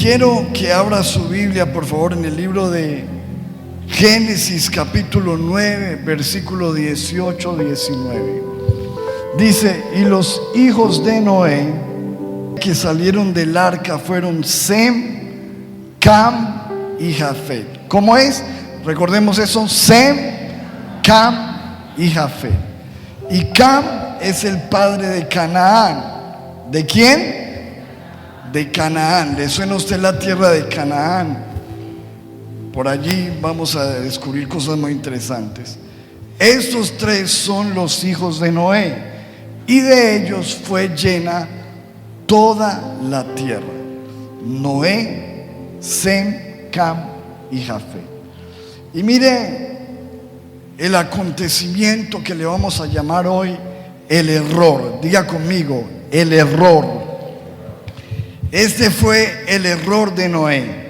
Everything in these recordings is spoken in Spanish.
quiero que abra su Biblia, por favor, en el libro de Génesis capítulo 9, versículo 18-19. Dice: y los hijos de Noé que salieron del arca fueron Sem, Cam y Jafet. ¿Cómo es? Recordemos eso: Sem, Cam y Jafet. Y Cam es el padre de Canaán. ¿De quién? De Canaán. ¿Le suena a usted la tierra de Canaán? Por allí vamos a descubrir cosas muy interesantes. Estos tres son los hijos de Noé, y de ellos fue llena toda la tierra: Noé, Sem, Cam y Jafet. Y mire el acontecimiento que le vamos a llamar hoy el error. Diga conmigo: el error. Este fue el error de Noé.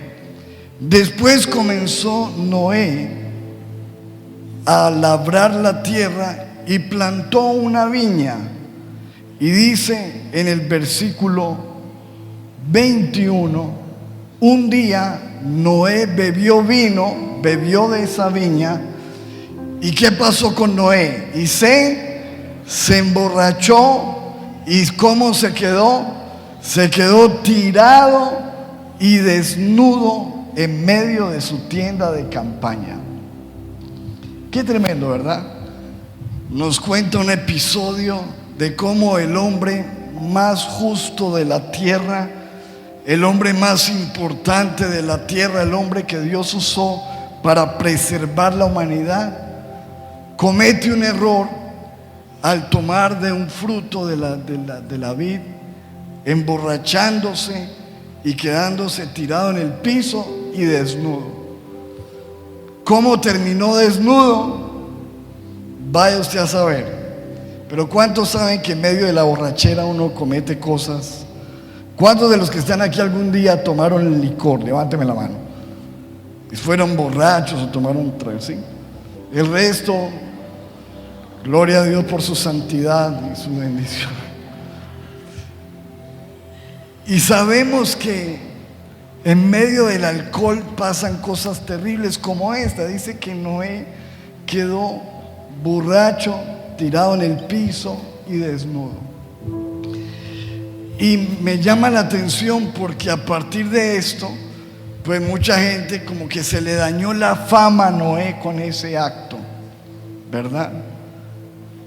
Después comenzó Noé a labrar la tierra y plantó una viña. Y dice en el versículo 21: un día Noé bebió vino, bebió de esa viña. ¿Y qué pasó con Noé? Y se emborrachó. ¿Y cómo se quedó? Se quedó tirado y desnudo en medio de su tienda de campaña. Qué tremendo, ¿verdad? Nos cuenta un episodio de cómo el hombre más justo de la tierra, el hombre más importante de la tierra, el hombre que Dios usó para preservar la humanidad, comete un error al tomar de un fruto de la vid, emborrachándose y quedándose tirado en el piso y desnudo. ¿Cómo terminó desnudo? Vaya usted a saber. Pero ¿cuántos saben que en medio de la borrachera uno comete cosas? ¿Cuántos de los que están aquí algún día tomaron licor? Levánteme la mano. Y fueron borrachos o tomaron trago, ¿sí? El resto, gloria a Dios por su santidad y su bendición. Y sabemos que en medio del alcohol pasan cosas terribles como esta. Dice que Noé quedó borracho, tirado en el piso y desnudo. Y me llama la atención porque a partir de esto, pues mucha gente como que se le dañó la fama a Noé con ese acto, ¿verdad?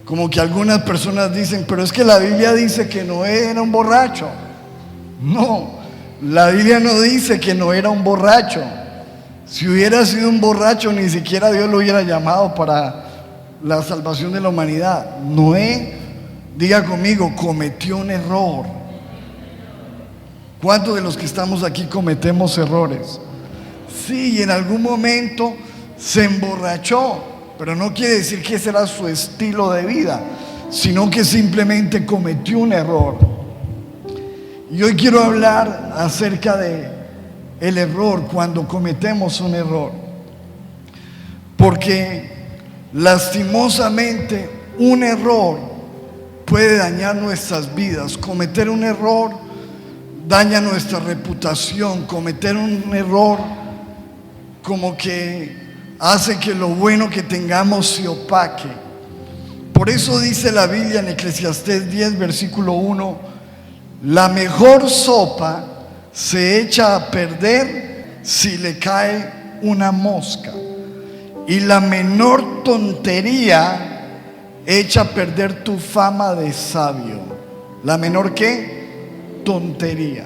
Como que algunas personas dicen: pero es que la Biblia dice que Noé era un borracho. No, la Biblia no dice que Noé era un borracho. Si hubiera sido un borracho, ni siquiera Dios lo hubiera llamado para la salvación de la humanidad. Noé, diga conmigo, cometió un error. ¿Cuántos de los que estamos aquí cometemos errores? Sí, y en algún momento se emborrachó, pero no quiere decir que ese era su estilo de vida, sino que simplemente cometió un error. Y hoy quiero hablar acerca de el error, cuando cometemos un error. Porque lastimosamente un error puede dañar nuestras vidas. Cometer un error daña nuestra reputación. Cometer un error como que hace que lo bueno que tengamos se opaque. Por eso dice la Biblia en Eclesiastés 10, versículo 1: la mejor sopa se echa a perder si le cae una mosca, y la menor tontería echa a perder tu fama de sabio. ¿La menor qué? Tontería.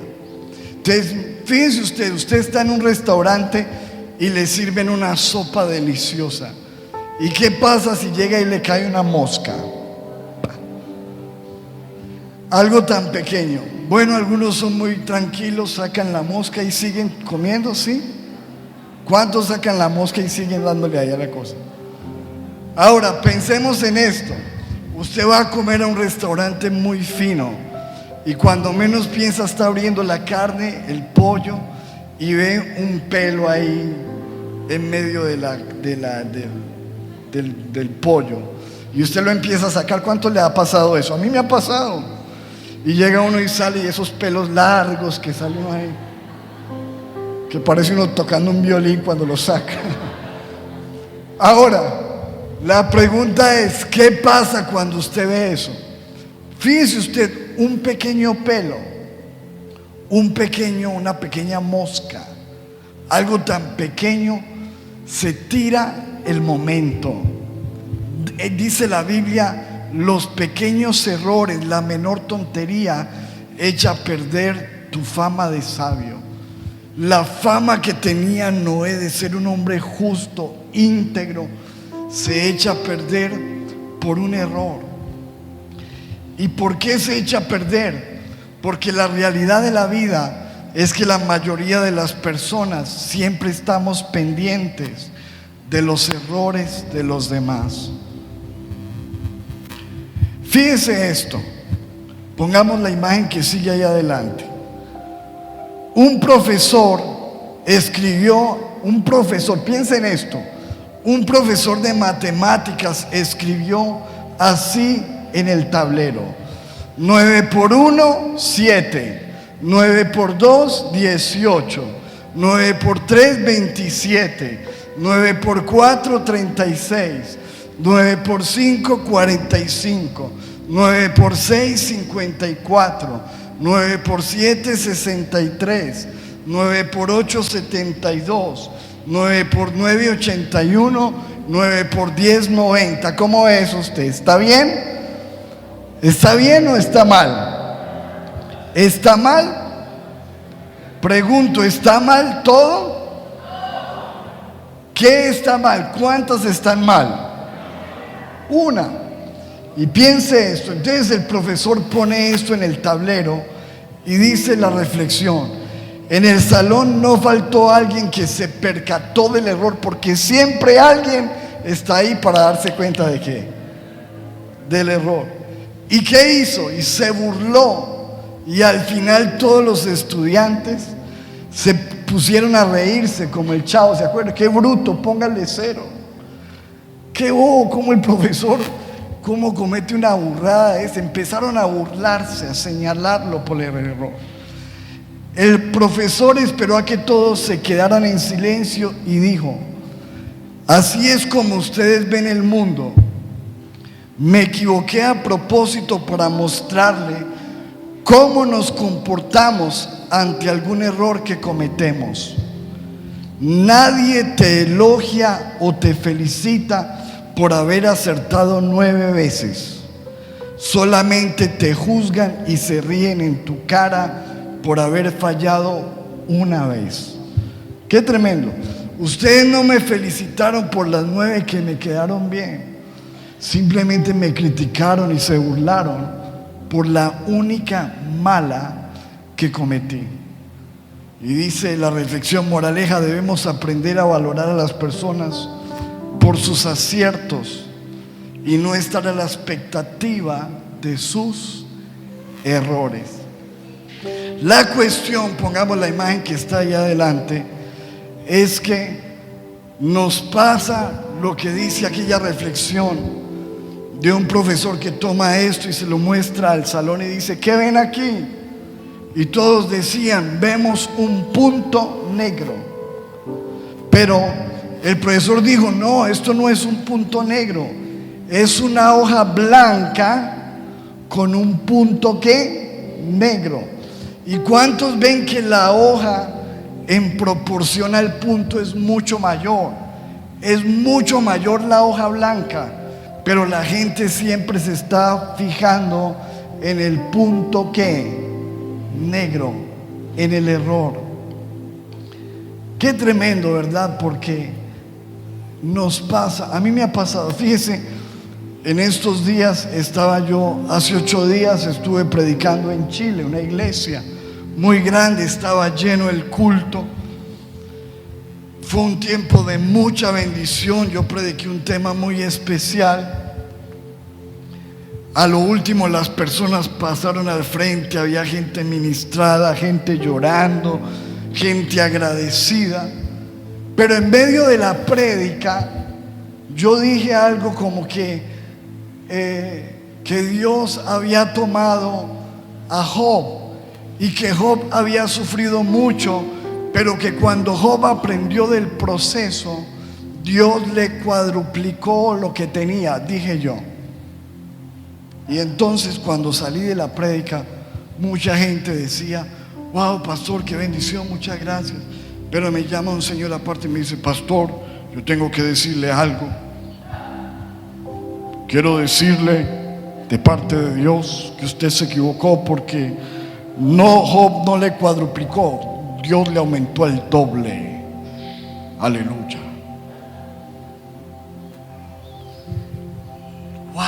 Entonces, fíjense usted está en un restaurante y le sirven una sopa deliciosa. ¿Y qué pasa si llega y le cae una mosca? Algo tan pequeño. Bueno, algunos son muy tranquilos, sacan la mosca y siguen comiendo, ¿sí? ¿Cuántos sacan la mosca y siguen dándole ahí a la cosa? Ahora, pensemos en esto. Usted va a comer a un restaurante muy fino y cuando menos piensa está abriendo la carne, el pollo, y ve un pelo ahí en medio del pollo, y usted lo empieza a sacar. ¿Cuánto le ha pasado eso? A mí me ha pasado. Y llega uno y sale, y esos pelos largos que salen ahí, que parece uno tocando un violín cuando lo saca. Ahora, la pregunta es, ¿qué pasa cuando usted ve eso? Fíjese usted, un pequeño pelo, una pequeña mosca, algo tan pequeño, se tira el momento. Dice la Biblia, los pequeños errores, la menor tontería, echa a perder tu fama de sabio. La fama que tenía Noé de ser un hombre justo, íntegro, se echa a perder por un error. ¿Y por qué se echa a perder? Porque la realidad de la vida es que la mayoría de las personas siempre estamos pendientes de los errores de los demás. Fíjese esto, pongamos la imagen que sigue ahí adelante. Un profesor, piensa en esto, un profesor de matemáticas escribió así en el tablero: 9 por 1, 7, 9 por 2, 18, 9 por 3, 27, 9 por 4, 36, 9 por 5, 45, 9 por 6, 54, 9 por 7, 63, 9 por 8, 72, 9 por 9, 81, 9 por 10, 90. ¿Cómo es usted? ¿Está bien? ¿Está bien o está mal? ¿Está mal? Pregunto, ¿está mal todo? ¿Qué está mal? ¿Cuántas están mal? Una. Y piense esto. Entonces el profesor pone esto en el tablero y dice la reflexión: en el salón no faltó alguien que se percató del error, porque siempre alguien está ahí para darse cuenta de qué, del error. ¿Y qué hizo? Y se burló. Y al final todos los estudiantes se pusieron a reírse como el Chavo, ¿se acuerdan? Qué bruto, póngale 0. Qué bobo, como el profesor, cómo comete una burrada esa. Empezaron a burlarse, a señalarlo por el error. El profesor esperó a que todos se quedaran en silencio y dijo: así es como ustedes ven el mundo. Me equivoqué a propósito para mostrarle cómo nos comportamos ante algún error que cometemos. Nadie te elogia o te felicita por haber acertado 9 veces. Solamente te juzgan y se ríen en tu cara por haber fallado una vez. Qué tremendo. Ustedes no me felicitaron por las 9 que me quedaron bien. Simplemente me criticaron y se burlaron por la única mala que cometí. Y dice la reflexión, moraleja: debemos aprender a valorar a las personas por sus aciertos y no estar a la expectativa de sus errores. La cuestión, pongamos la imagen que está ahí adelante, es que nos pasa lo que dice aquella reflexión de un profesor que toma esto y se lo muestra al salón y dice: ¿qué ven aquí? Y todos decían: vemos un punto negro. Pero el profesor dijo: no, esto no es un punto negro, es una hoja blanca con un punto ¿qué? Negro. ¿Y cuántos ven que la hoja en proporción al punto es mucho mayor? Es mucho mayor la hoja blanca, pero la gente siempre se está fijando en el punto ¿qué? Negro, en el error. Qué tremendo, ¿verdad? Porque nos pasa, a mí me ha pasado. Fíjese, en estos días hace 8 días estuve predicando en Chile, una iglesia muy grande, estaba lleno el culto. Fue un tiempo de mucha bendición. Yo prediqué un tema muy especial. A lo último las personas pasaron al frente, había gente ministrada, gente llorando, gente agradecida. Pero en medio de la prédica yo dije algo como que Dios había tomado a Job y que Job había sufrido mucho, pero que cuando Job aprendió del proceso, Dios le cuadruplicó lo que tenía, dije yo. Y entonces cuando salí de la prédica, mucha gente decía: wow, pastor, qué bendición, muchas gracias. Pero me llama un señor aparte y me dice: pastor, yo tengo que decirle algo. Quiero decirle de parte de Dios que usted se equivocó, porque Job no le cuadruplicó, Dios le aumentó el doble. Aleluya. Wow.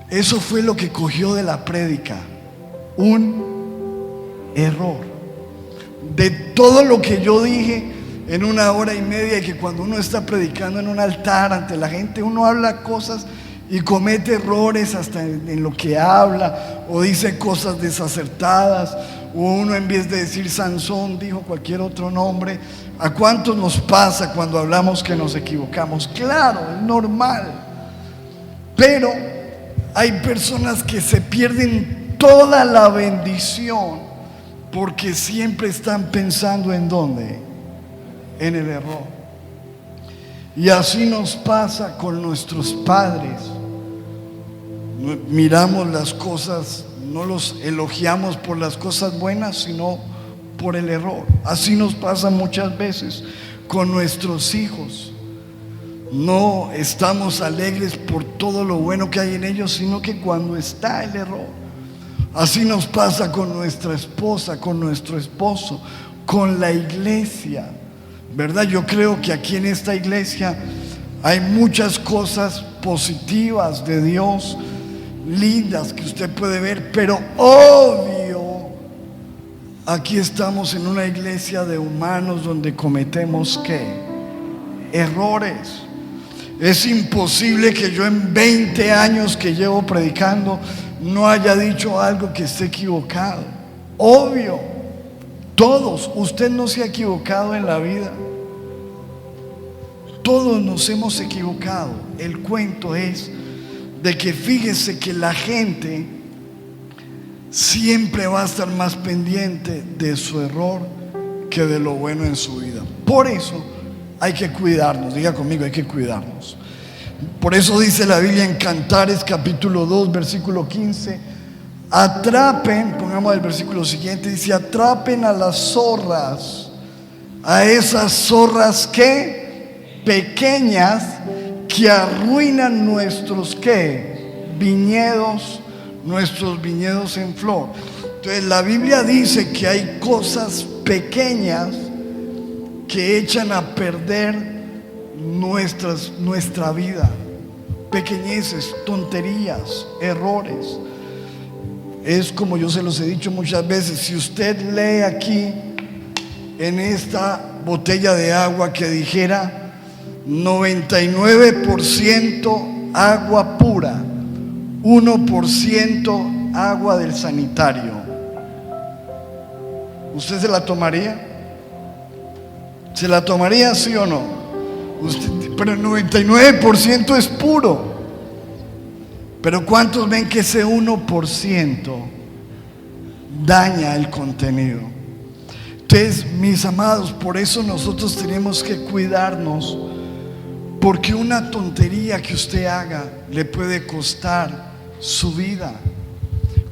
Eso fue lo que cogió de la prédica, un error. De todo lo que yo dije en 1 hora y media, y que cuando uno está predicando en un altar ante la gente, uno habla cosas y comete errores hasta en lo que habla, o dice cosas desacertadas, o uno en vez de decir Sansón dijo cualquier otro nombre. ¿A cuántos nos pasa cuando hablamos que nos equivocamos? Claro, es normal. Pero hay personas que se pierden toda la bendición porque siempre están pensando ¿en dónde? En el error. Y así nos pasa con nuestros padres. Miramos las cosas, no los elogiamos por las cosas buenas, sino por el error. Así nos pasa muchas veces con nuestros hijos. No estamos alegres por todo lo bueno que hay en ellos, sino que cuando está el error. Así nos pasa con nuestra esposa, con nuestro esposo, con la iglesia, ¿verdad? Yo creo que aquí en esta iglesia hay muchas cosas positivas de Dios, lindas, que usted puede ver, pero obvio, aquí estamos en una iglesia de humanos donde cometemos ¿qué? Errores. Es imposible que yo en 20 años que llevo predicando no haya dicho algo que esté equivocado. Obvio, todos, usted no se ha equivocado en la vida. Todos nos hemos equivocado. El cuento es de que fíjese que la gente siempre va a estar más pendiente de su error que de lo bueno en su vida. Por eso hay que cuidarnos. Diga conmigo, hay que cuidarnos. Por eso dice la Biblia en Cantares capítulo 2 versículo 15: atrapen, pongamos el versículo siguiente, dice: atrapen a las zorras, a esas zorras que pequeñas, que arruinan nuestros ¿qué? Viñedos, nuestros viñedos en flor. Entonces la Biblia dice que hay cosas pequeñas que echan a perder nuestra vida. Pequeñeces, tonterías, errores. Es como yo se los he dicho muchas veces: si usted lee aquí en esta botella de agua que dijera 99% agua pura, 1% agua del sanitario, ¿usted se la tomaría? ¿Se la tomaría, sí o no? Pero el 99% es puro. Pero ¿cuántos ven que ese 1% daña el contenido? Entonces, mis amados, por eso nosotros tenemos que cuidarnos, porque una tontería que usted haga le puede costar su vida.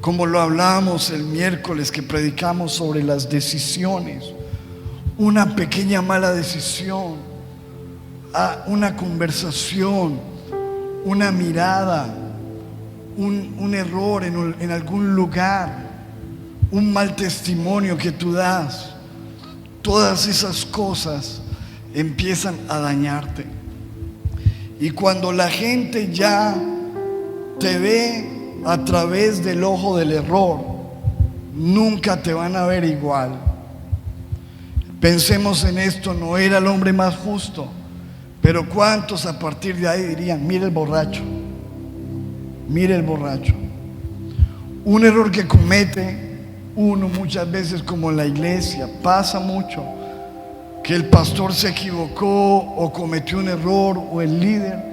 Como lo hablábamos el miércoles que predicamos sobre las decisiones. Una pequeña mala decisión, una conversación, una mirada, un error en algún lugar, un mal testimonio que tú das, todas esas cosas empiezan a dañarte. Y cuando la gente ya te ve a través del ojo del error, nunca te van a ver igual. Pensemos en esto: no era el hombre más justo, pero ¿cuántos a partir de ahí dirían: mire el borracho, mire el borracho? Un error que comete uno muchas veces, como en la iglesia, pasa mucho, que el pastor se equivocó o cometió un error, o el líder,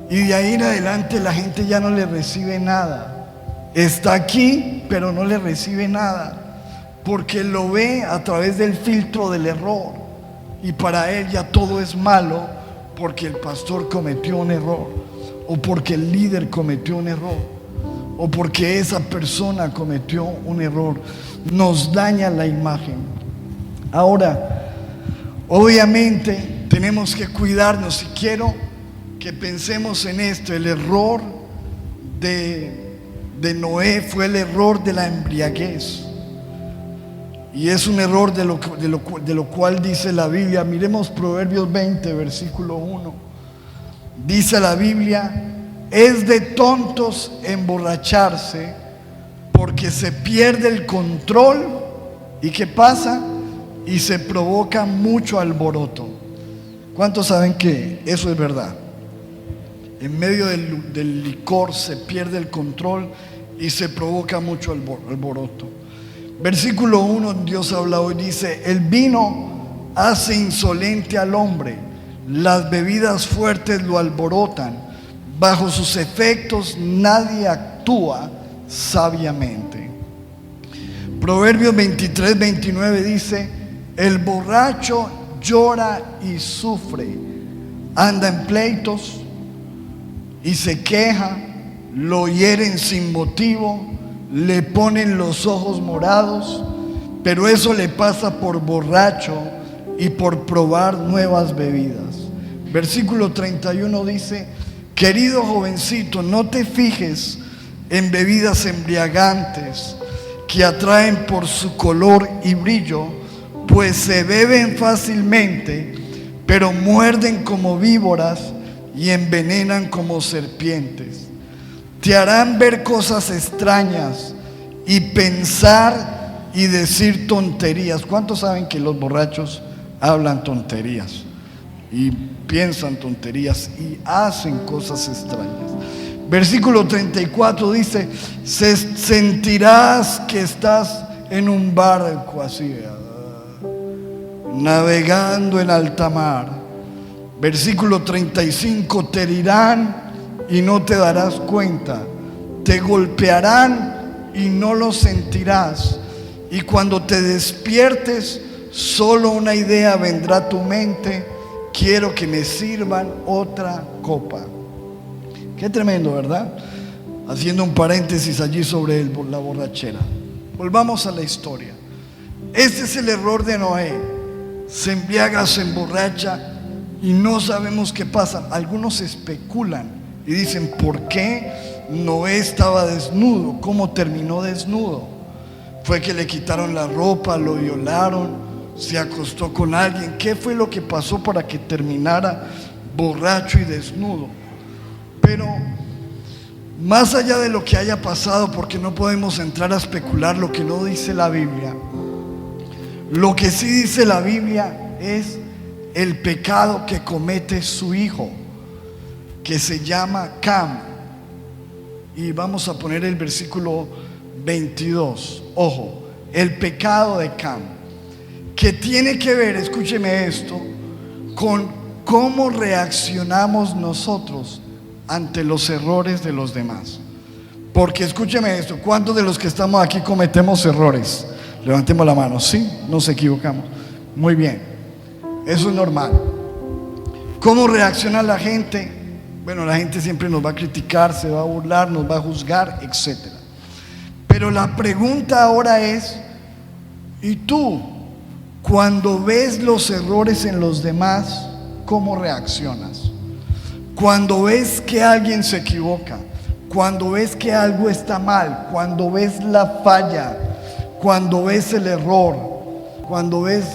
y de ahí en adelante la gente ya no le recibe nada. Está aquí, pero no le recibe nada. porque lo ve a través del filtro del error, y para él ya todo es malo porque el pastor cometió un error, o porque el líder cometió un error, o porque esa persona cometió un error. Nos daña la imagen. Ahora, obviamente tenemos que cuidarnos, y quiero que pensemos en esto. El error de Noé fue el error de la embriaguez, y es un error de lo cual dice la Biblia. Miremos Proverbios 20, versículo 1. Dice la Biblia: es de tontos emborracharse, porque se pierde el control. ¿Y qué pasa? Y se provoca mucho alboroto. ¿Cuántos saben que eso es verdad? En medio del licor se pierde el control y se provoca mucho alboroto. Versículo 1, Dios habla hoy, dice: el vino hace insolente al hombre, las bebidas fuertes lo alborotan, bajo sus efectos nadie actúa sabiamente. Proverbios 23, 29 dice: el borracho llora y sufre, anda en pleitos y se queja, lo hieren sin motivo, le ponen los ojos morados, pero eso le pasa por borracho y por probar nuevas bebidas. Versículo 31 dice: querido jovencito, no te fijes en bebidas embriagantes que atraen por su color y brillo, pues se beben fácilmente, pero muerden como víboras y envenenan como serpientes. Te harán ver cosas extrañas y pensar y decir tonterías. ¿Cuántos saben que los borrachos hablan tonterías y piensan tonterías y hacen cosas extrañas? Versículo 34 dice: sentirás que estás en un barco así, navegando en alta mar. Versículo 35: te herirán y no te darás cuenta, te golpearán y no lo sentirás, y cuando te despiertes solo una idea vendrá a tu mente: quiero que me sirvan otra copa. Qué tremendo, ¿verdad? Haciendo un paréntesis allí sobre la borrachera. Volvamos a la historia. Este es el error de Noé. Se embriaga, se emborracha y no sabemos qué pasa. Algunos especulan y dicen: ¿por qué Noé estaba desnudo? ¿Cómo terminó desnudo? ¿Fue que le quitaron la ropa, lo violaron, se acostó con alguien? ¿Qué fue lo que pasó para que terminara borracho y desnudo? Pero más allá de lo que haya pasado, porque no podemos entrar a especular lo que no dice la Biblia, lo que sí dice la Biblia es el pecado que comete su hijo, que se llama Cam. Y vamos a poner el versículo 22. Ojo, el pecado de Cam, que tiene que ver, escúcheme esto, con cómo reaccionamos nosotros ante los errores de los demás. Porque escúcheme esto: ¿cuántos de los que estamos aquí cometemos errores? Levantemos la mano. ¿Sí? Nos equivocamos. Muy bien, eso es normal. ¿Cómo reacciona la gente? Bueno, la gente siempre nos va a criticar, se va a burlar, nos va a juzgar, etc. Pero la pregunta ahora es: ¿y tú, cuando ves los errores en los demás, cómo reaccionas? Cuando ves que alguien se equivoca, cuando ves que algo está mal, cuando ves la falla, cuando ves el error, cuando ves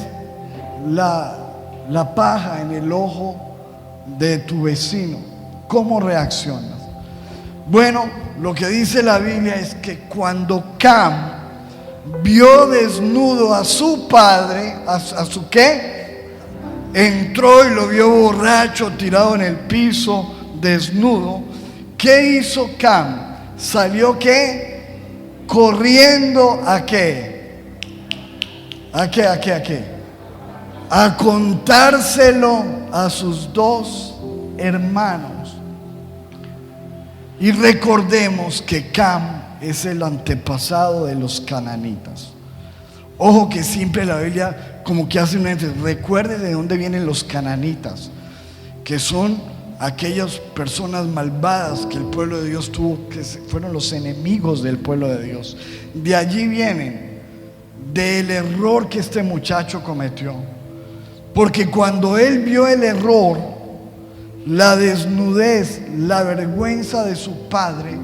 la paja en el ojo de tu vecino, ¿cómo reaccionas? Bueno, lo que dice la Biblia es que cuando Cam vio desnudo a su padre, ¿a su qué? Entró y lo vio borracho, tirado en el piso, desnudo. ¿Qué hizo Cam? ¿Salió qué? Corriendo ¿a qué? ¿A qué? A contárselo a sus dos hermanos. Y recordemos que Cam es el antepasado de los cananitas. Ojo que siempre la Biblia como que hace una énfasis. Recuerde de dónde vienen los cananitas, que son aquellas personas malvadas que el pueblo de Dios tuvo, que fueron los enemigos del pueblo de Dios. De allí vienen, del error que este muchacho cometió. Porque cuando él vio el error, la desnudez, la vergüenza de su padre,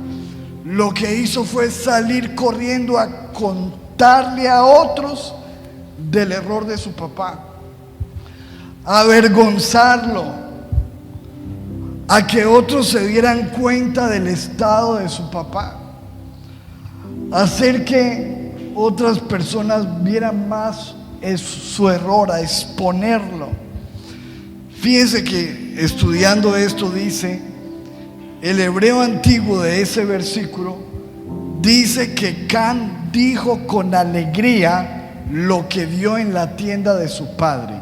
lo que hizo fue salir corriendo a contarle a otros del error de su papá, avergonzarlo, a que otros se dieran cuenta del estado de su papá, hacer que otras personas vieran más su error, a exponerlo. Fíjense que estudiando esto dice, el hebreo antiguo de ese versículo dice que Can dijo con alegría lo que vio en la tienda de su padre.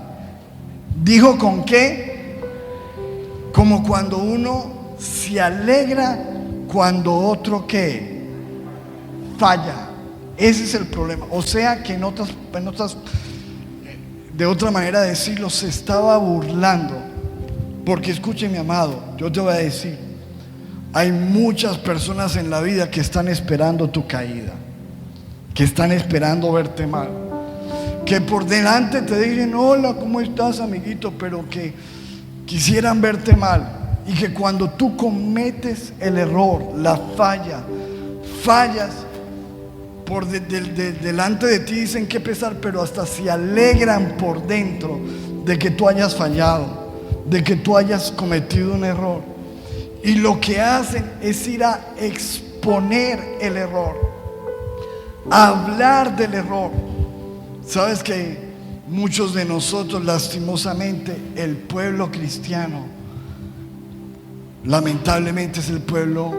¿Dijo con qué? Como cuando uno se alegra cuando otro ¿qué? Falla. Ese es el problema. O sea que de otra manera de decirlo, se estaba burlando. Porque escuche, mi amado, yo te voy a decir, hay muchas personas en la vida que están esperando tu caída, que están esperando verte mal, que por delante te dicen hola, ¿cómo estás, amiguito? Pero que quisieran verte mal, y que cuando tú cometes el error, la fallas, por delante de ti dicen qué pesar, pero hasta se alegran por dentro de que tú hayas fallado, de que tú hayas cometido un error. Y lo que hacen es ir a exponer el error, a hablar del error. Sabes que muchos de nosotros, lastimosamente, el pueblo cristiano, lamentablemente es el pueblo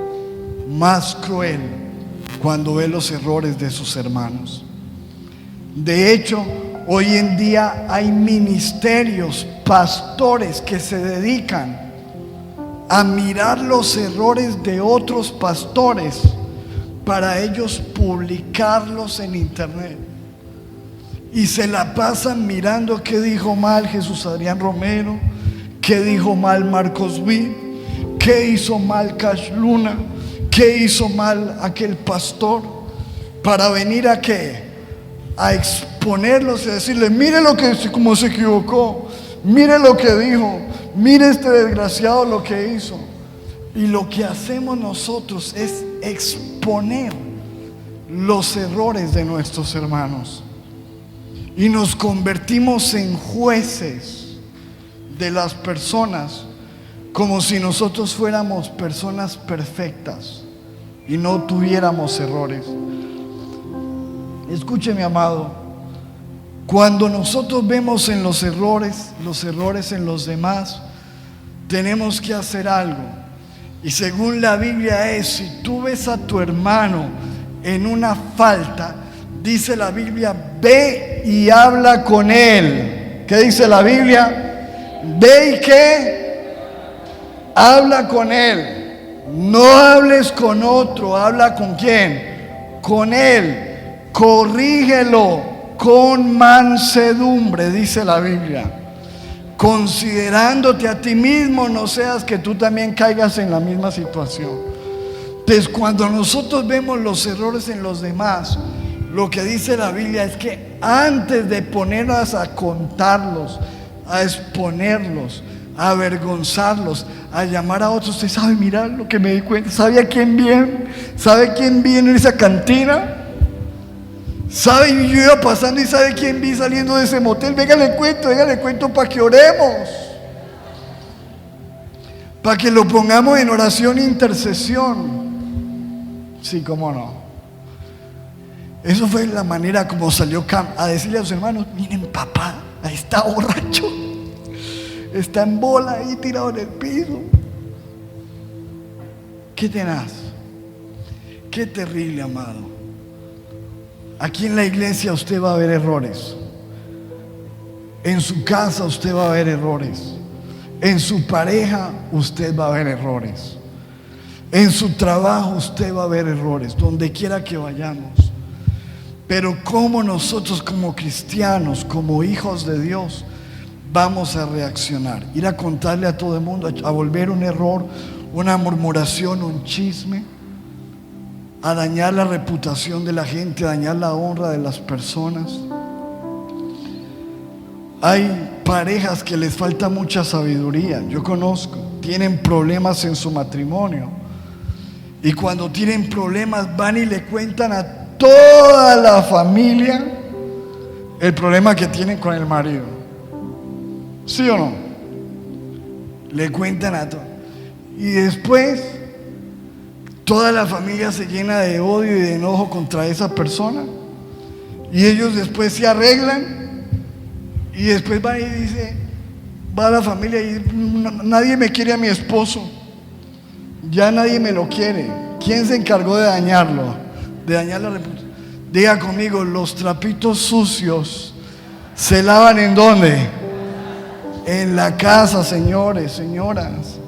más cruel cuando ve los errores de sus hermanos. De hecho, hoy en día hay ministerios, pastores que se dedican a mirar los errores de otros pastores para ellos publicarlos en internet, y se la pasan mirando qué dijo mal Jesús Adrián Romero, qué dijo mal Marcos Witt, qué hizo mal Cash Luna, qué hizo mal aquel pastor, para venir a qué, a exponerlos y decirle mire lo que, como se equivocó, mire lo que dijo, mire este desgraciado lo que hizo. Y lo que hacemos nosotros es exponer los errores de nuestros hermanos, y nos convertimos en jueces de las personas, como si nosotros fuéramos personas perfectas y no tuviéramos errores. Escuche, mi amado, cuando nosotros vemos en los errores en los demás, tenemos que hacer algo. Y según la Biblia es, si tú ves a tu hermano en una falta, dice la Biblia, ve y habla con él. ¿Qué dice la Biblia? Ve y ¿qué? Habla con él. No hables con otro, habla con quién, con él. Corrígelo con mansedumbre, dice la Biblia, considerándote a ti mismo, no seas que tú también caigas en la misma situación. Entonces, cuando nosotros vemos los errores en los demás, lo que dice la Biblia es que antes de ponernos a contarlos, a exponerlos, a avergonzarlos, a llamar a otros, usted sabe, mira lo que me di cuenta, ¿sabe a quién viene? ¿Sabe quién viene en esa cantina? ¿Sabe? Yo iba pasando y ¿sabe quién vi saliendo de ese motel? Venga, le cuento para que oremos, para que lo pongamos en oración e intercesión. Sí, cómo no. Eso fue la manera como salió Cam a decirle a sus hermanos, miren papá, ahí está borracho, está en bola ahí tirado en el piso. Qué tenaz, qué terrible, amado. Aquí en la iglesia usted va a ver errores, en su casa usted va a ver errores, en su pareja usted va a ver errores, en su trabajo usted va a ver errores, donde quiera que vayamos. Pero cómo nosotros como cristianos, como hijos de Dios, vamos a reaccionar. Ir a contarle a todo el mundo, a volver un error, una murmuración, un chisme, a dañar la reputación de la gente, a dañar la honra de las personas. Hay parejas que les falta mucha sabiduría. Yo conozco, tienen problemas en su matrimonio, y cuando tienen problemas van y le cuentan a toda la familia el problema que tienen con el marido. ¿Sí o no? Le cuentan a todos. Y después toda la familia se llena de odio y de enojo contra esa persona. Y ellos después se arreglan. Y después va y dice, va a la familia y nadie me quiere a mi esposo. Ya nadie me lo quiere. ¿Quién se encargó de dañarlo? De dañar la reputación. Diga conmigo, los trapitos sucios se lavan ¿en dónde? En la casa, señores, señoras.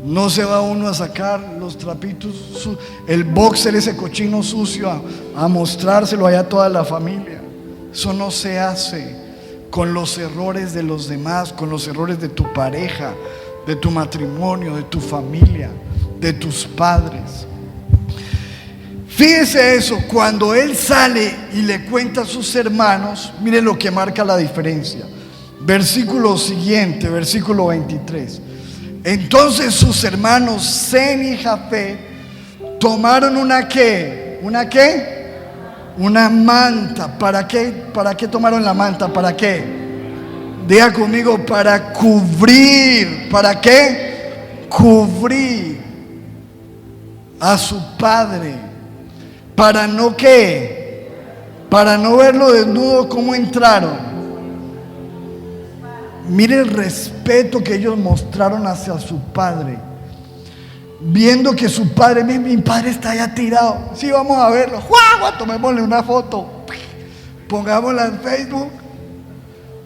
No se va uno a sacar los trapitos, el boxer, ese cochino sucio, a mostrárselo allá a toda la familia. Eso no se hace con los errores de los demás, con los errores de tu pareja, de tu matrimonio, de tu familia, de tus padres. Fíjese eso, cuando él sale y le cuenta a sus hermanos, miren lo que marca la diferencia. Versículo siguiente, versículo 23. Entonces sus hermanos Sem y Jafet tomaron una ¿qué? ¿Una qué? Una manta. ¿Para qué? ¿Para qué tomaron la manta? ¿Para qué? Diga conmigo, para cubrir. ¿Para qué? Cubrir a su padre. ¿Para no qué? Para no verlo desnudo. ¿Cómo entraron? Mire el respeto que ellos mostraron hacia su padre, viendo que su padre, mi padre está allá tirado. Sí, vamos a verlo. ¡Juá! Tomémosle una foto, pongámosla en Facebook,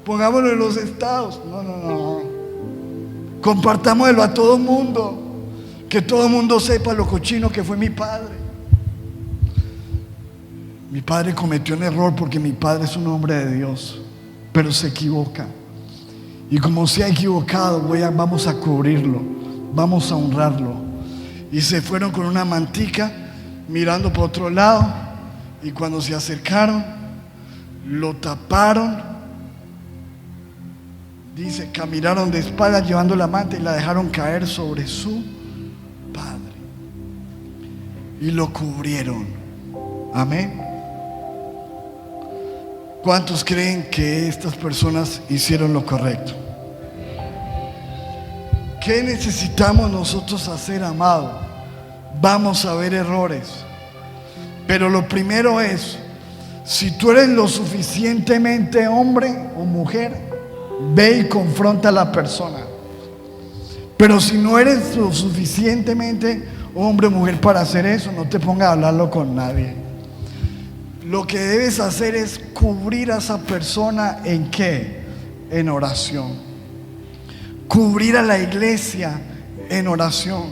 pongámoslo en los estados. No. Compartámoslo a todo el mundo, que todo el mundo sepa lo cochino que fue mi padre. Mi padre cometió un error porque mi padre es un hombre de Dios, pero se equivoca. Y como se ha equivocado, vamos a cubrirlo, vamos a honrarlo. Y se fueron con una mantica, mirando por otro lado. Y cuando se acercaron, lo taparon. Dice, caminaron de espaldas llevando la manta y la dejaron caer sobre su padre. Y lo cubrieron. Amén. ¿Cuántos creen que estas personas hicieron lo correcto? ¿Qué necesitamos nosotros hacer, amado? Vamos a ver errores, pero lo primero es, si tú eres lo suficientemente hombre o mujer, ve y confronta a la persona. Pero si no eres lo suficientemente hombre o mujer para hacer eso, no te pongas a hablarlo con nadie. Lo que debes hacer es cubrir a esa persona. ¿En qué? En oración. Cubrir a la iglesia en oración.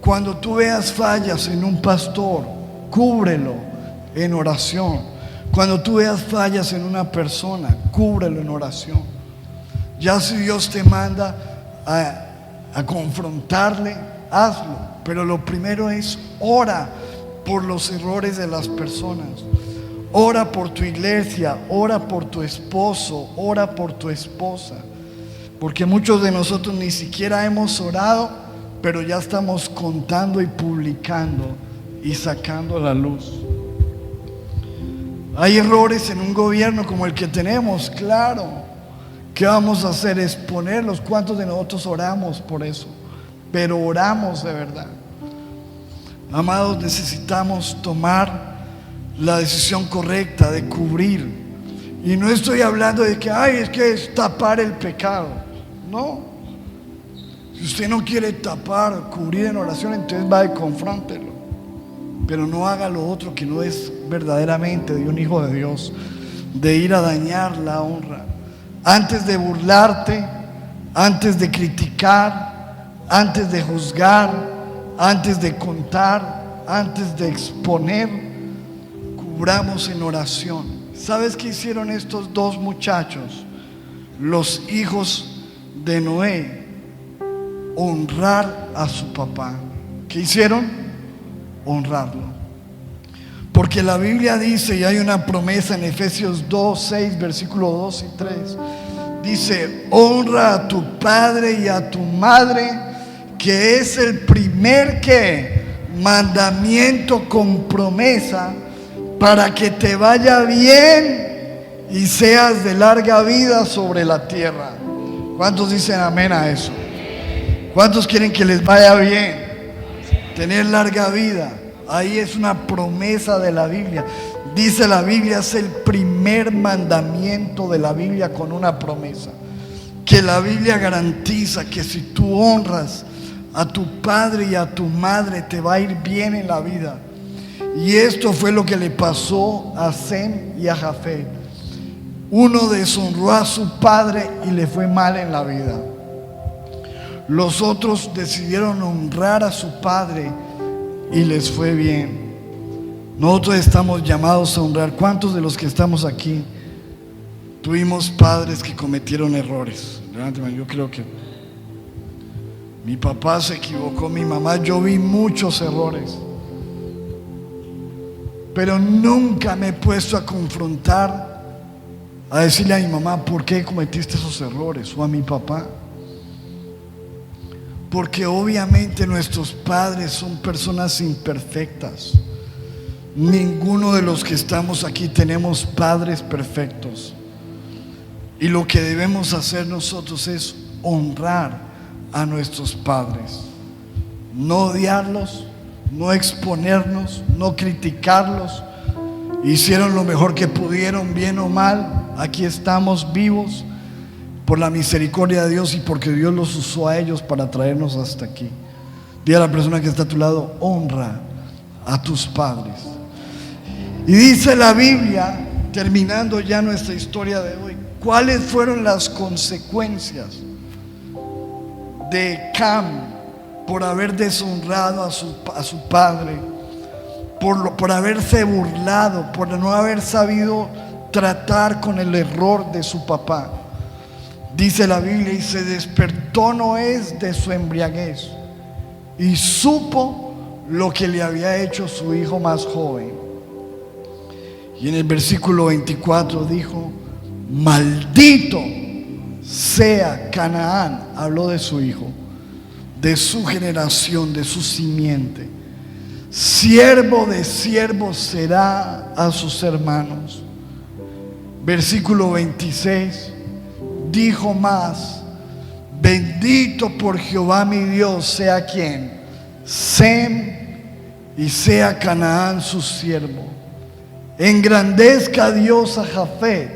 Cuando tú veas fallas en un pastor, cúbrelo en oración. Cuando tú veas fallas en una persona, cúbrelo en oración. Ya si Dios te manda a confrontarle, hazlo. Pero lo primero es ora por los errores de las personas. Ora por tu iglesia, ora por tu esposo, ora por tu esposa. Porque muchos de nosotros ni siquiera hemos orado, pero ya estamos contando y publicando y sacando a la luz. Hay errores en un gobierno como el que tenemos, claro. ¿Qué vamos a hacer? Exponerlos. ¿Cuántos de nosotros oramos por eso? Pero oramos de verdad. Amados, necesitamos tomar la decisión correcta de cubrir. Y no estoy hablando de que es que es tapar el pecado. No. Si usted no quiere tapar, cubrir en oración, entonces va y confróntelo. Pero no haga lo otro que no es verdaderamente de un hijo de Dios, de ir a dañar la honra. Antes de burlarte, antes de criticar, antes de juzgar, antes de contar, antes de exponer, cubramos en oración. ¿Sabes qué hicieron estos dos muchachos, los hijos de Noé? Honrar a su papá. ¿Qué hicieron? Honrarlo. Porque la Biblia dice, y hay una promesa en Efesios 2, 6, versículos 2 y 3. Dice: honra a tu padre y a tu madre, que es el primer mandamiento con promesa, para que te vaya bien y seas de larga vida sobre la tierra. ¿Cuántos dicen amén a eso? ¿Cuántos quieren que les vaya bien? Tener larga vida. Ahí es una promesa de la Biblia. Dice la Biblia, es el primer mandamiento de la Biblia con una promesa. Que la Biblia garantiza que si tú honras a tu padre y a tu madre, te va a ir bien en la vida. Y esto fue lo que le pasó a Sem y a Jafet. Uno deshonró a su padre y le fue mal en la vida. Los otros decidieron honrar a su padre y les fue bien. Nosotros estamos llamados a honrar. ¿Cuántos de los que estamos aquí tuvimos padres que cometieron errores? Levántame, yo creo que mi papá se equivocó, mi mamá, yo vi muchos errores. Pero nunca me he puesto a confrontar, a decirle a mi mamá por qué cometiste esos errores, o a mi papá. Porque obviamente nuestros padres son personas imperfectas. Ninguno de los que estamos aquí tenemos padres perfectos. Y lo que debemos hacer nosotros es honrar a nuestros padres. No odiarlos, no exponernos, no criticarlos. Hicieron lo mejor que pudieron, bien o mal. Aquí estamos vivos por la misericordia de Dios y porque Dios los usó a ellos para traernos hasta aquí. Dile a la persona que está a tu lado: honra a tus padres. Y dice la Biblia, terminando ya nuestra historia de hoy, ¿cuáles fueron las consecuencias de Cam por haber deshonrado a su padre, por haberse burlado, por no haber sabido tratar con el error de su papá? Dice la Biblia: y se despertó Noé de su embriaguez y supo lo que le había hecho su hijo más joven. Y en el versículo 24 dijo: maldito sea Canaán. Habló de su hijo, de su generación, de su simiente. Siervo de siervos será a sus hermanos. Versículo 26. Dijo más: bendito por Jehová mi Dios sea quien, Sem, y sea Canaán su siervo. Engrandezca a Dios a Jafet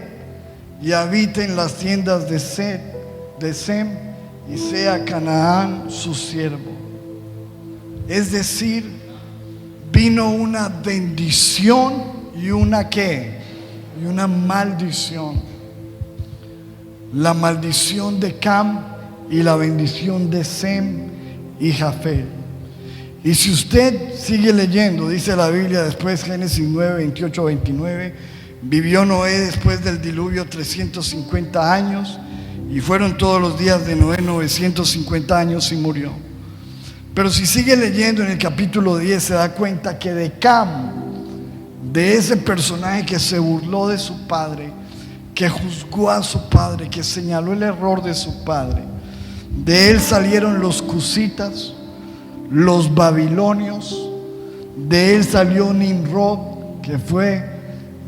y habite en las tiendas de Sem, y sea Canaán su siervo. Es decir, vino una bendición y una ¿qué? Y una maldición. La maldición de Cam y la bendición de Sem y Jafet. Y si usted sigue leyendo, dice la Biblia después, Génesis 9, 28, 29, vivió Noé después del diluvio 350 años, y fueron todos los días de Noé 950 años y murió. Pero si sigue leyendo en el capítulo 10, se da cuenta que de Cam, de ese personaje que se burló de su padre, que juzgó a su padre, que señaló el error de su padre, de él salieron los cusitas, los babilonios. De él salió Nimrod, que fue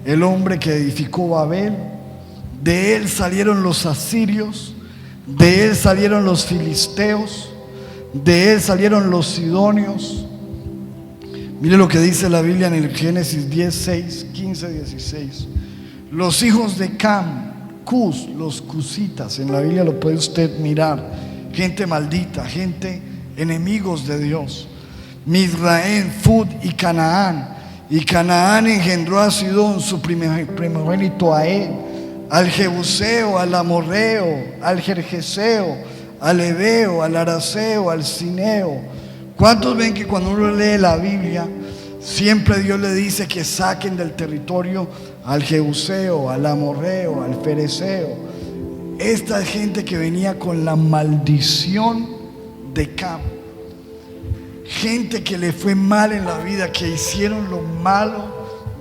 el hombre que edificó Babel. De él salieron los asirios. De él salieron los filisteos. De él salieron los sidonios. Mire lo que dice la Biblia en el Génesis 10, 6, 15, 16. Los hijos de Cam, Cus, los cusitas, en la Biblia lo puede usted mirar. Gente maldita, gente enemigos de Dios. Mizraim, Fud y Canaán. Y Canaán engendró a Sidón, su primogénito, a él, al Jebuseo, al Amorreo, al Gergeseo, al Heveo, al Araceo, al Cineo. ¿Cuántos ven que cuando uno lee la Biblia Siempre Dios le dice que saquen del territorio al Jebuseo, al Amorreo, al Fereceo. Esta gente que venía con la maldición de Cam. Gente que le fue mal en la vida, que hicieron lo malo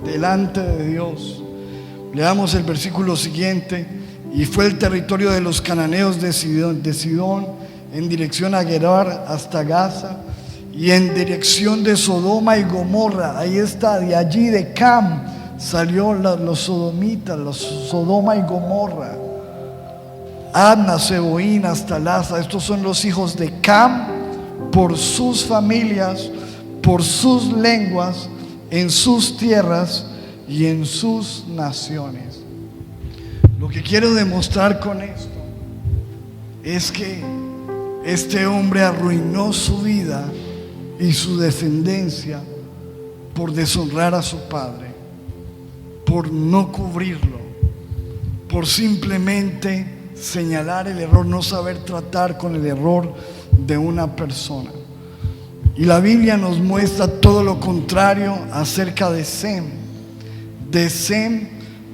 delante de Dios. Leamos el versículo siguiente. Y fue el territorio de los cananeos de Sidón en dirección a Gerar hasta Gaza, y en dirección de Sodoma y Gomorra. Ahí está, de allí de Cam salió los sodomitas, los Sodoma y Gomorra. Adna, Seboín hasta Laza. Estos son los hijos de Cam por sus familias, por sus lenguas, en sus tierras y en sus naciones. Lo que quiero demostrar con esto es que este hombre arruinó su vida y su descendencia por deshonrar a su padre, por no cubrirlo, por simplemente señalar el error, no saber tratar con el error de una persona. Y la Biblia nos muestra todo lo contrario acerca de Sem. De Sem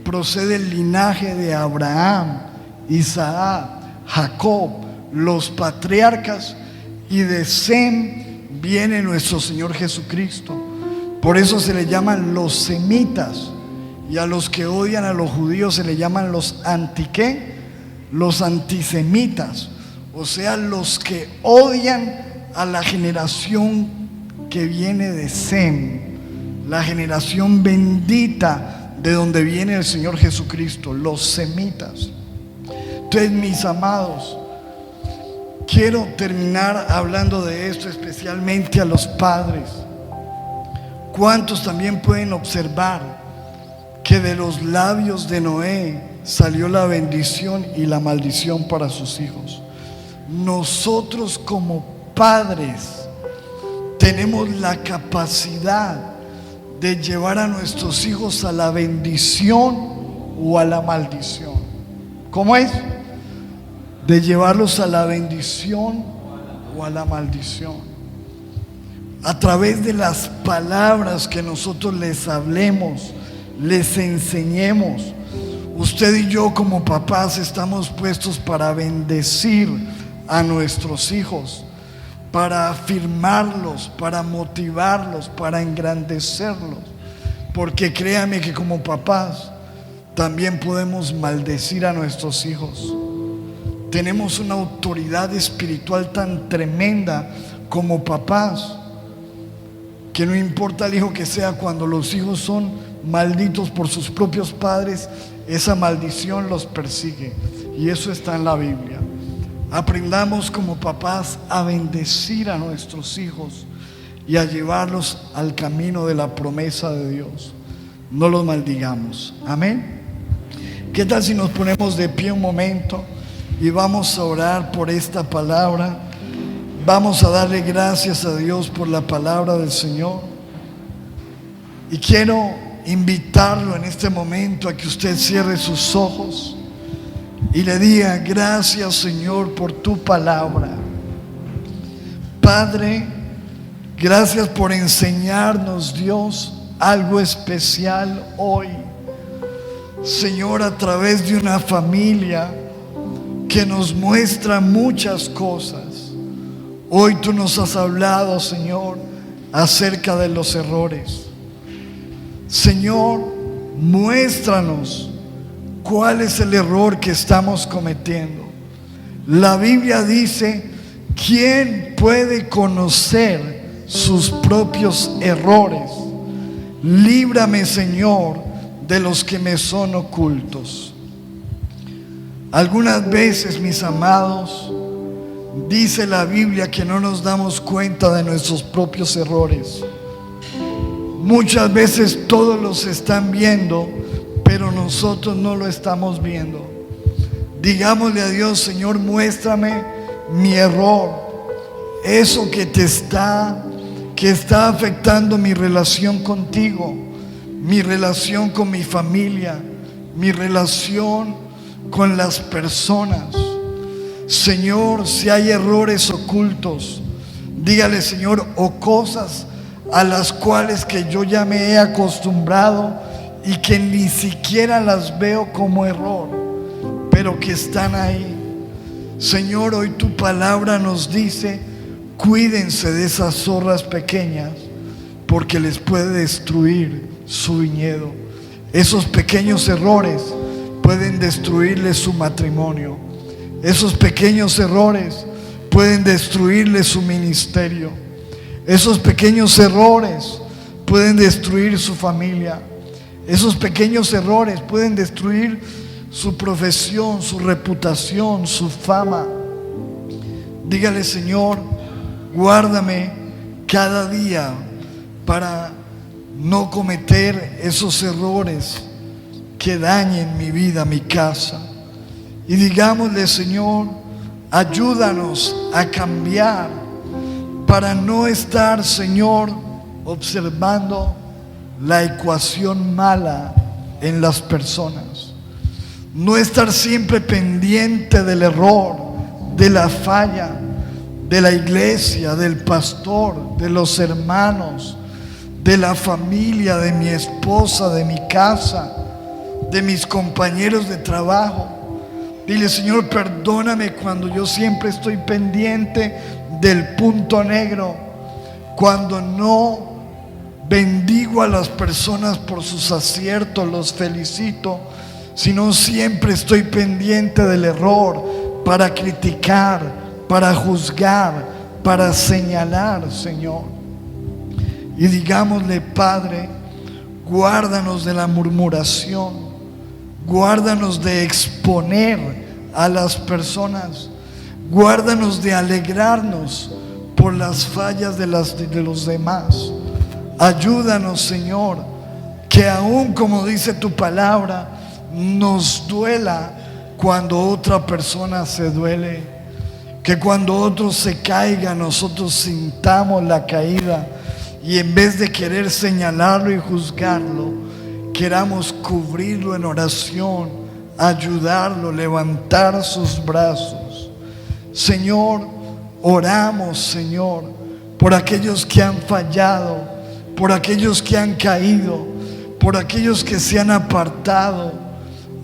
procede el linaje de Abraham, Isaac, Jacob, los patriarcas, y de Sem viene nuestro Señor Jesucristo. Por eso se le llaman los semitas, y a los que odian a los judíos se le llaman los los antisemitas, o sea, los que odian a la generación que viene de Sem, la generación bendita de donde viene el Señor Jesucristo, los semitas. Entonces, mis amados, quiero terminar hablando de esto, especialmente a los padres. ¿Cuántos también pueden observar que de los labios de Noé salió la bendición y la maldición para sus hijos? Nosotros como padres tenemos la capacidad de llevar a nuestros hijos a la bendición o a la maldición. ¿Cómo es? De llevarlos a la bendición o a la maldición. A través de las palabras que nosotros les hablemos, les enseñemos. Usted y yo como papás estamos puestos para bendecir a nuestros hijos, para afirmarlos, para motivarlos, para engrandecerlos. Porque créame que como papás también podemos maldecir a nuestros hijos. Tenemos una autoridad espiritual tan tremenda como papás, que no importa el hijo que sea, cuando los hijos son malditos por sus propios padres, esa maldición los persigue. Y eso está en la Biblia. Aprendamos como papás a bendecir a nuestros hijos y a llevarlos al camino de la promesa de Dios. No los maldigamos. Amén. ¿Qué tal si nos ponemos de pie un momento y vamos a orar por esta palabra? Vamos a darle gracias a Dios por la palabra del Señor. Y quiero invitarlo en este momento a que usted cierre sus ojos y le diga: gracias, Señor, por tu palabra. Padre, gracias por enseñarnos, Dios, algo especial hoy, Señor, a través de una familia que nos muestra muchas cosas. Hoy tú nos has hablado, Señor, acerca de los errores. Señor, muéstranos cuál es el error que estamos cometiendo. La Biblia dice: ¿quién puede conocer sus propios errores? Líbrame, Señor, de los que me son ocultos. Algunas veces, mis amados, dice la Biblia que no nos damos cuenta de nuestros propios errores. Muchas veces todos los están viendo, pero nosotros no lo estamos viendo. Digámosle a Dios: Señor, muéstrame mi error, eso que está afectando mi relación contigo, mi relación con mi familia, mi relación con las personas. Señor, si hay errores ocultos, dígale: Señor, o cosas a las cuales que yo ya me he acostumbrado y que ni siquiera las veo como error, pero que están ahí. Señor, hoy tu palabra nos dice: cuídense de esas zorras pequeñas, porque les puede destruir su viñedo. Esos pequeños errores pueden destruirle su matrimonio. Esos pequeños errores pueden destruirle su ministerio. Esos pequeños errores pueden destruir su familia. Esos pequeños errores pueden destruir su profesión, su reputación, su fama. Dígale: Señor, guárdame cada día para no cometer esos errores que dañen mi vida, mi casa. Y digámosle: Señor, ayúdanos a cambiar para no estar, Señor, observando la ecuación mala en las personas. No estar siempre pendiente del error, de la falla, de la iglesia, del pastor, de los hermanos, de la familia, de mi esposa, de mi casa, de mis compañeros de trabajo. Dile: Señor, perdóname cuando yo siempre estoy pendiente del punto negro, cuando no bendigo a las personas por sus aciertos, los felicito, sino siempre estoy pendiente del error para criticar, para juzgar, para señalar, Señor. Y digámosle: Padre, guárdanos de la murmuración, guárdanos de exponer a las personas, guárdanos de alegrarnos por las fallas de los demás. Ayúdanos, Señor, que aún, como dice tu palabra, nos duela cuando otra persona se duele, que cuando otro se caiga, nosotros sintamos la caída, y en vez de querer señalarlo y juzgarlo, queramos cubrirlo en oración, ayudarlo, levantar sus brazos. Señor, oramos, Señor, por aquellos que han fallado, por aquellos que han caído, por aquellos que se han apartado.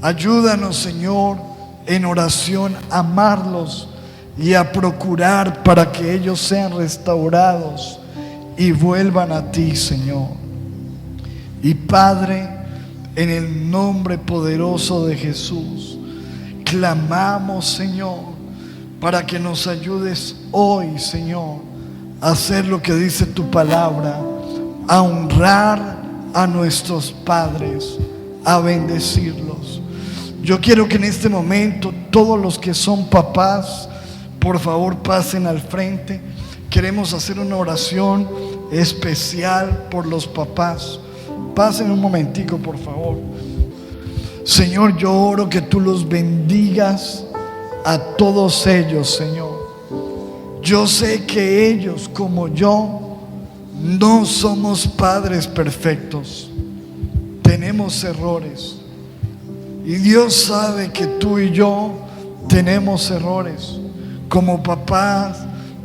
Ayúdanos, Señor, en oración a amarlos y a procurar para que ellos sean restaurados y vuelvan a ti, Señor. Y Padre, en el nombre poderoso de Jesús, clamamos, Señor, para que nos ayudes hoy, Señor, a hacer lo que dice tu palabra, a honrar a nuestros padres, a bendecirlos. Yo quiero que en este momento todos los que son papás, por favor, pasen al frente. Queremos hacer una oración especial por los papás. Pasen un momentico, por favor. Señor, yo oro que tú los bendigas a todos ellos, Señor. Yo sé que ellos, como yo, no somos padres perfectos. Tenemos errores. Y Dios sabe que tú y yo tenemos errores. Como papás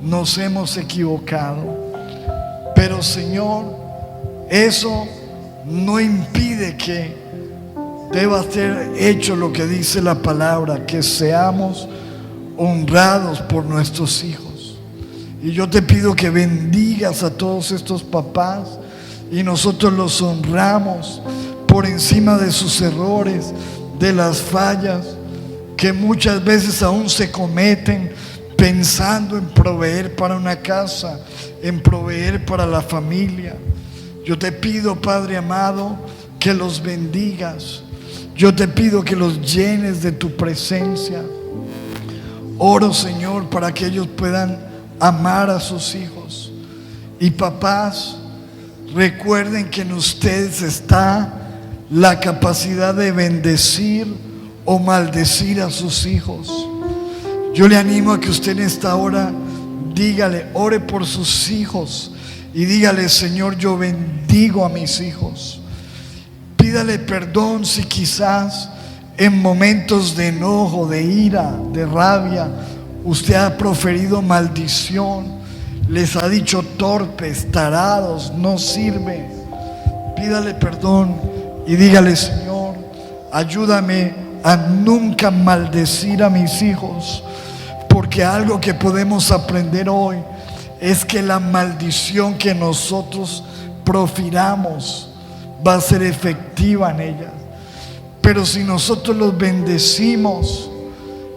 nos hemos equivocado. Pero, Señor, eso no impide que deba ser hecho lo que dice la palabra, que seamos honrados por nuestros hijos. Y yo te pido que bendigas a todos estos papás, y nosotros los honramos por encima de sus errores, de las fallas que muchas veces aún se cometen, pensando en proveer para una casa, en proveer para la familia. Yo te pido, Padre amado, que los bendigas. Yo te pido que los llenes de tu presencia. Oro, Señor, para que ellos puedan amar a sus hijos. Y papás, recuerden que en ustedes está la capacidad de bendecir o maldecir a sus hijos. Yo le animo a que usted en esta hora dígale, ore por sus hijos y dígale: Señor, yo bendigo a mis hijos. Pídale perdón si quizás en momentos de enojo, de ira, de rabia, usted ha proferido maldición. les ha dicho torpes, tarados, no sirve. Pídale perdón y dígale: Señor, ayúdame a nunca maldecir a mis hijos, porque algo que podemos aprender hoy es que la maldición que nosotros profiramos va a ser efectiva en ellas. Pero si nosotros los bendecimos,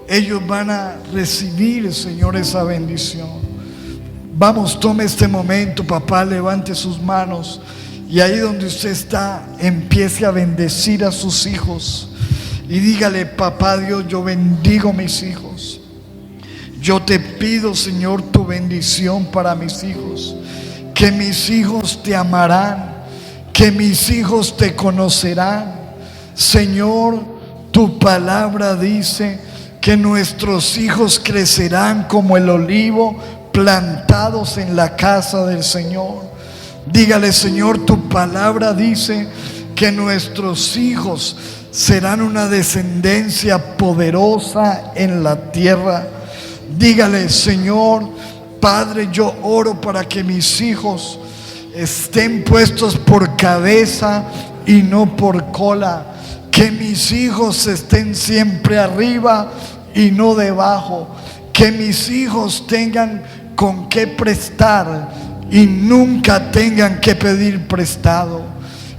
ellos van a recibir, Señor, esa bendición. Vamos, tome este momento, papá, levante sus manos y ahí donde usted está, empiece a bendecir a sus hijos y dígale: papá Dios, yo bendigo mis hijos. Yo te pido, Señor, tu bendición para mis hijos, que mis hijos te amarán, que mis hijos te conocerán. Señor, tu palabra dice que nuestros hijos crecerán como el olivo plantados en la casa del Señor. Dígale: Señor, tu palabra dice que nuestros hijos serán una descendencia poderosa en la tierra. Dígale: Señor, Padre, yo oro para que mis hijos estén puestos por cabeza y no por cola. Que mis hijos estén siempre arriba y no debajo. Que mis hijos tengan con qué prestar y nunca tengan que pedir prestado.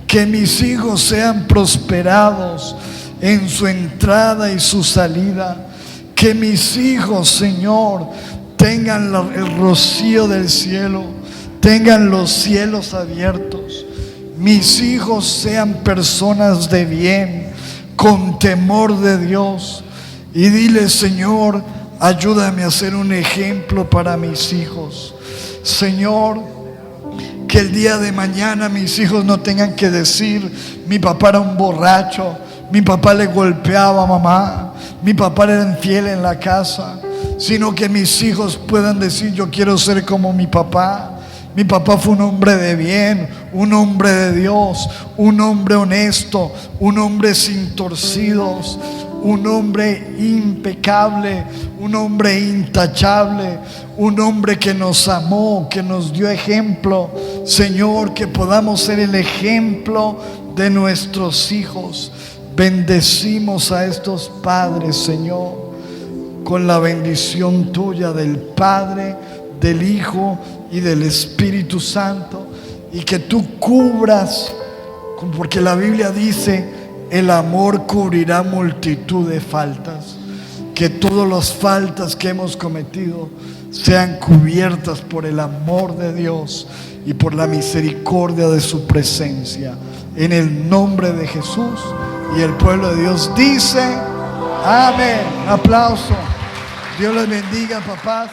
Que mis hijos sean prosperados en su entrada y su salida. Que mis hijos, Señor, tengan el rocío del cielo, tengan los cielos abiertos. Mis hijos sean personas de bien, con temor de Dios. Y dile: Señor, ayúdame a ser un ejemplo para mis hijos. Señor, que el día de mañana mis hijos no tengan que decir: mi papá era un borracho, mi papá le golpeaba a mamá, mi papá era infiel en la casa. Sino que mis hijos puedan decir: yo quiero ser como mi papá. Mi papá fue un hombre de bien, un hombre de Dios, un hombre honesto, un hombre sin torcidos, un hombre impecable, un hombre intachable, un hombre que nos amó, que nos dio ejemplo. Señor, que podamos ser el ejemplo de nuestros hijos. Bendecimos a estos padres, Señor, con la bendición tuya del Padre, del Hijo y del Espíritu Santo. Y que tú cubras, porque la Biblia dice: el amor cubrirá multitud de faltas. Que todas las faltas que hemos cometido sean cubiertas por el amor de Dios y por la misericordia de su presencia. En el nombre de Jesús. Y el pueblo de Dios dice: amén. Un aplauso. Dios les bendiga, papás.